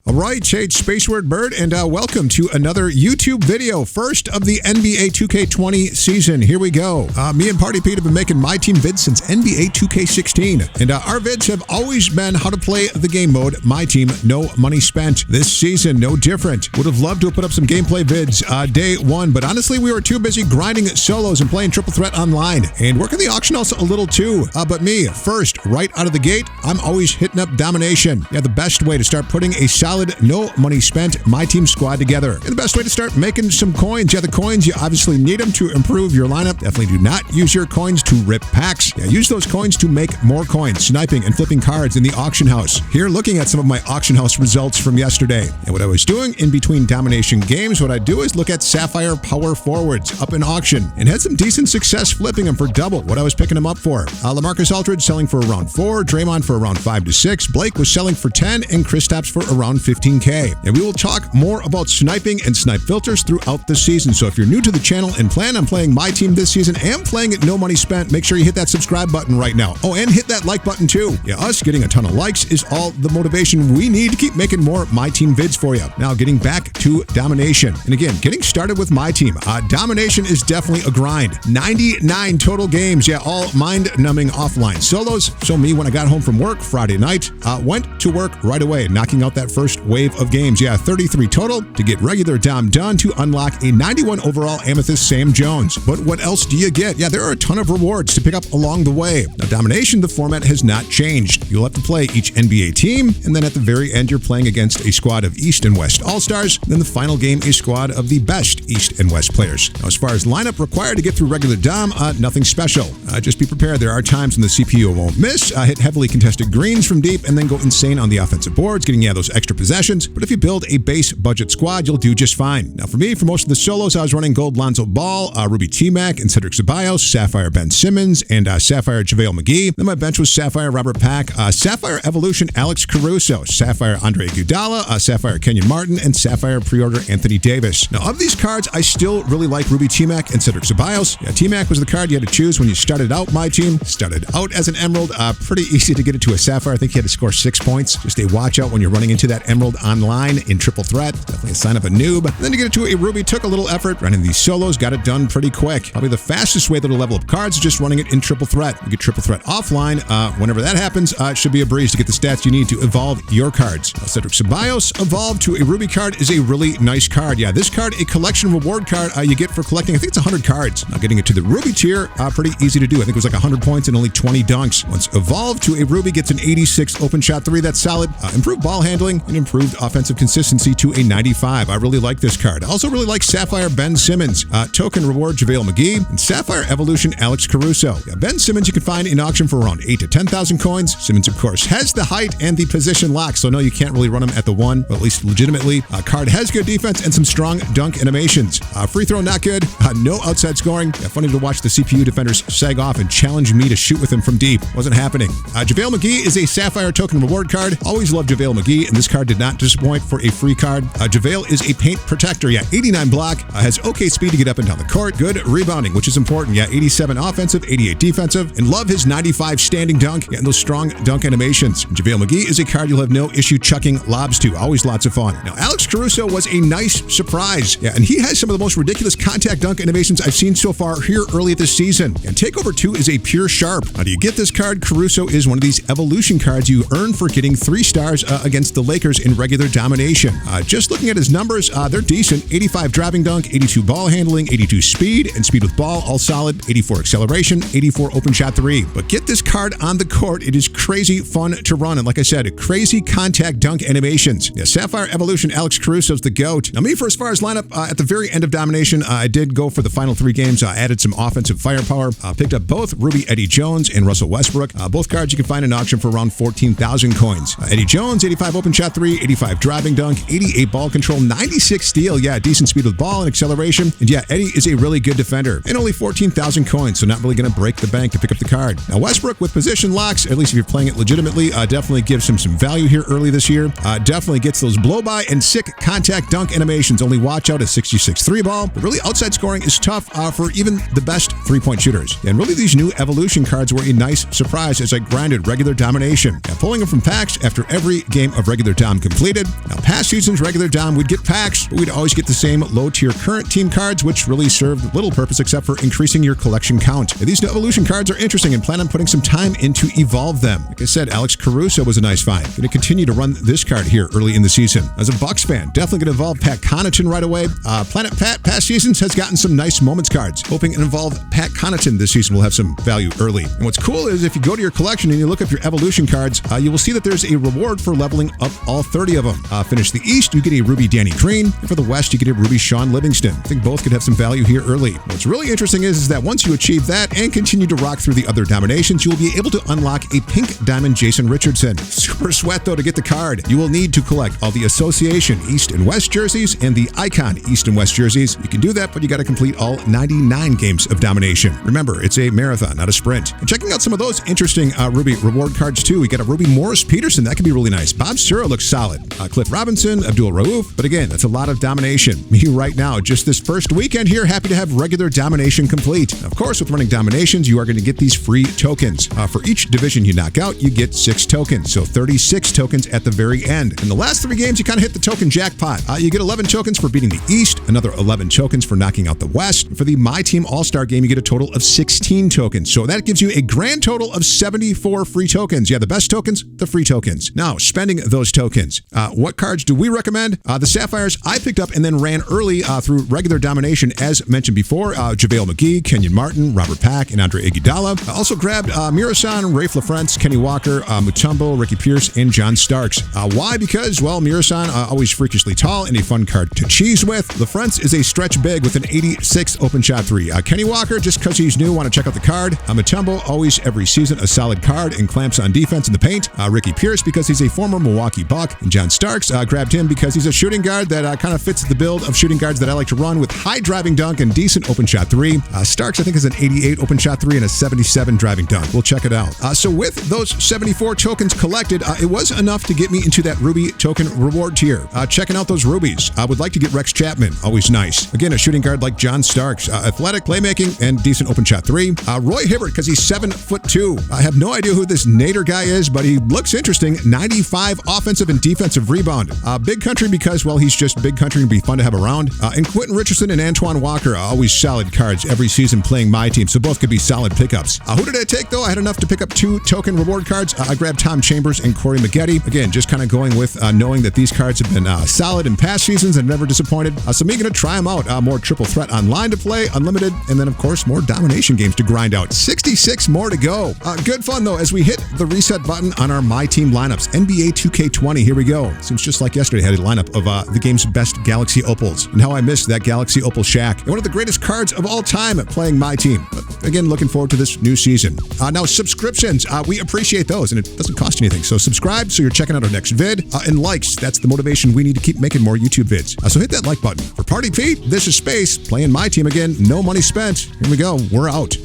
All right, Shade Spaceward Bird, and welcome to another YouTube video, first of the NBA 2K20 season. Here we go. Me and Party Pete have been making My Team vids since NBA 2K16, and our vids have always been how to play the game mode, My Team, no money spent. This season, no different. Would have loved to have put up some gameplay vids day one, but honestly, we were too busy grinding solos and playing Triple Threat online, and working the auction house a little too. But me, first, right out of the gate, I'm always hitting up Domination. Yeah, the best way to start putting a solid, no money spent My Team squad together. And the best way to start making some coins. Yeah, the coins, you obviously need them to improve your lineup. Definitely do not use your coins to rip packs. Yeah, use those coins to make more coins, sniping and flipping cards in the auction house. Here, looking at some of my auction house results from yesterday. And what I was doing in between Domination games, what I do is look at Sapphire power forwards up in auction, and had some decent success flipping them for double what I was picking them up for. LaMarcus Aldridge selling for around 4, Draymond for around 5 to 6, Blake was selling for 10, and Kristaps for around 15K. And we will talk more about sniping and snipe filters throughout the season. So if you're new to the channel and plan on playing My Team this season and playing at no money spent, make sure you hit that subscribe button right now. Oh, and hit that like button too. Yeah, us getting a ton of likes is all the motivation we need to keep making more My Team vids for you. Now, getting back to Domination. And again, getting started with My Team. Domination is definitely a grind. 99 total games. Yeah, all mind-numbing offline solos. So me, when I got home from work Friday night, went to work right away, knocking out that first wave of games. Yeah, 33 total to get regular Dom done to unlock a 91 overall Amethyst Sam Jones. But what else do you get? Yeah, there are a ton of rewards to pick up along the way. Now, Domination, the format has not changed. You'll have to play each NBA team, and then at the very end, you're playing against a squad of East and West All-Stars. Then the final game, a squad of the best East and West players. Now, as far as lineup required to get through regular Dom, nothing special. Just be prepared. There are times when the CPU won't miss, hit heavily contested greens from deep, and then go insane on the offensive boards, getting those extra possessions. But if you build a base budget squad, you'll do just fine. Now, for me, for most of the solos, I was running Gold Lonzo Ball, Ruby T-Mac, and Cedric Ceballos, Sapphire Ben Simmons, and Sapphire JaVale McGee. Then my bench was Sapphire Robert Pack, Sapphire Evolution Alex Caruso, Sapphire Andre Iguodala, Sapphire Kenyon Martin, and Sapphire Pre-Order Anthony Davis. Now, of these cards, I still really like Ruby T-Mac and Cedric Ceballos. Yeah, T-Mac was the card you had to choose when you started out My Team. Started out as an Emerald, pretty easy to get it to a Sapphire. I think you had to score 6 points. Just a watch out when you're running into that Emerald online in Triple Threat. Definitely a sign of a noob. And then to get it to a Ruby took a little effort. Running these solos, got it done pretty quick. Probably the fastest way to level up cards is just running it in Triple Threat. You get Triple Threat offline. Whenever that happens, it should be a breeze to get the stats you need to evolve your cards. Cedric Ceballos evolved to a Ruby card is a really nice card. Yeah, this card, a collection reward card you get for collecting, I think it's 100 cards. Now getting it to the Ruby tier, pretty easy to do. I think it was like 100 points and only 20 dunks. Once evolved to a Ruby, gets an 86 open shot 3. That's solid. Improved ball handling and improved offensive consistency to a 95. I really like this card. I also really like Sapphire Ben Simmons, token reward JaVale McGee, and Sapphire Evolution Alex Caruso. Yeah, Ben Simmons you can find in auction for around 8 to 10,000 coins. Simmons, of course, has the height and the position lock, so no, you can't really run him at the 1, but at least legitimately. Card has good defense and some strong dunk animations. Free throw, not good. No outside scoring. Yeah, funny to watch the CPU defenders sag off and challenge me to shoot with him from deep. Wasn't happening. JaVale McGee is a Sapphire token reward card. Always loved JaVale McGee, and this card did not disappoint for a free card. JaVale is a paint protector. Yeah, 89 block, has okay speed to get up and down the court. Good rebounding, which is important. Yeah, 87 offensive, 88 defensive, and love his 95 standing dunk and those strong dunk animations. JaVale McGee is a card you'll have no issue chucking lobs to. Always lots of fun. Now, Alex Caruso was a nice surprise. Yeah, and he has some of the most ridiculous contact dunk animations I've seen so far here early this season. And Takeover 2 is a pure sharp. How do you get this card? Caruso is one of these evolution cards you earn for getting 3 stars against the Lakers in regular Domination. Just looking at his numbers, they're decent. 85 driving dunk, 82 ball handling, 82 speed, and speed with ball, all solid. 84 acceleration, 84 open shot 3. But get this card on the court. It is crazy fun to run. And like I said, crazy contact dunk animations. Yeah, Sapphire Evolution Alex Caruso's the GOAT. Now me, for as far as lineup, at the very end of Domination, I did go for the final 3 games. Added some offensive firepower. Picked up both Ruby Eddie Jones and Russell Westbrook. Both cards you can find in auction for around 14,000 coins. Eddie Jones, 85 open shot 3, 85 driving dunk, 88 ball control, 96 steal. Yeah, decent speed with ball and acceleration. And yeah, Eddie is a really good defender. And only 14,000 coins, so not really going to break the bank to pick up the card. Now, Westbrook Westbrook with position locks, at least if you're playing it legitimately, definitely gives him some value here early this year. Definitely gets those blow-by and sick contact dunk animations. Only watch out at 66 3-ball. But really, outside scoring is tough for even the best three-point shooters. And really, these new evolution cards were a nice surprise as I grinded regular domination. And pulling them from packs after every game of regular dom completed. Now, past seasons, regular dom would get packs, but we'd always get the same low-tier current team cards, which really served little purpose except for increasing your collection count. And these new evolution cards are interesting and plan on putting some time in to evolve them. Like I said, Alex Caruso was a nice find. Going to continue to run this card here early in the season. As a Bucks fan, definitely going to evolve Pat Connaughton right away. Planet Pat, past seasons, has gotten some nice moments cards. Hoping to evolve Pat Connaughton this season will have some value early. And what's cool is if you go to your collection and you look up your evolution cards, you will see that there's a reward for leveling up all 30 of them. Finish the East, you get a Ruby Danny Green. And for the West, you get a Ruby Sean Livingston. I think both could have some value here early. What's really interesting is that once you achieve that and continue to rock through the other dominations, you will be able to unlock a pink diamond Jason Richardson. Super sweat, though, to get the card. You will need to collect all the Association East and West jerseys and the Icon East and West jerseys. You can do that, but you got to complete all 99 games of domination. Remember, it's a marathon, not a sprint. And checking out some of those interesting Ruby reward cards, too. We got a Ruby Morris Peterson. That could be really nice. Bob Sura looks solid. Cliff Robinson, Abdul Rauf. But again, that's a lot of domination. Me right now, just this first weekend here, happy to have regular domination complete. Of course, with running dominations, you are going to get these free tokens. For each division you knock out, you get 6 tokens. So 36 tokens at the very end. In the last 3 games, you kind of hit the token jackpot. You get 11 tokens for beating the East, another 11 tokens for knocking out the West. For the MyTeam All-Star game, you get a total of 16 tokens. So that gives you a grand total of 74 free tokens. Yeah, the best tokens, the free tokens. Now, spending those tokens. What cards do we recommend? The Sapphires I picked up and then ran early through regular domination, as mentioned before. JaVale McGee, Kenyon Martin, Robert Pack, and Andre Iguodala. I also grabbed Mirasan, Rafe LaFrentz, Kenny Walker, Mutombo, Ricky Pierce, and John Starks. Why? Because, well, Mirasan, always freakishly tall and a fun card to cheese with. LaFrentz is a stretch big with an 86 open shot 3. Kenny Walker, just because he's new, want to check out the card. Mutombo, always every season a solid card and clamps on defense in the paint. Ricky Pierce, because he's a former Milwaukee Buck. And John Starks, grabbed him because he's a shooting guard that kind of fits the build of shooting guards that I like to run with high driving dunk and decent open shot 3. Starks, I think, is an 88 open shot 3 and a 77 driving dunk. We'll check it out. So with those 74 tokens collected, it was enough to get me into that Ruby token reward tier. Checking out those rubies. I would like to get Rex Chapman. Always nice. Again, a shooting guard like John Starks. Athletic, playmaking, and decent open shot 3. Roy Hibbert, because he's 7'2". I have no idea who this Nader guy is, but he looks interesting. 95 offensive and defensive rebound. Big country because, well, he's just big country and be fun to have around. And Quentin Richardson and Antoine Walker, always solid cards every season playing my team, so both could be solid pickups. Who did I take, though? I had enough to pick up 2 token reward cards. I grabbed Tom Chambers and Corey Maggette. Again, just kind of going with knowing that these cards have been solid in past seasons and never disappointed. So me going to try them out. More triple threat online to play, unlimited, and then, of course, more domination games to grind out. 66 more to go. Good fun, though, as we hit the reset button on our MyTeam lineups. NBA 2K20, here we go. Seems just like yesterday I had a lineup of the game's best Galaxy Opals, and how I missed that Galaxy Opal Shaq. And one of the greatest cards of all time at playing MyTeam. But again, looking forward to this new season. Now, subscriptions, we appreciate those, and it doesn't cost anything. So subscribe so you're checking out our next vid. And likes, that's the motivation we need to keep making more YouTube vids. So hit that like button. For Party Pete, this is Space, playing MyTeam again. No money spent. Here we go. We're out.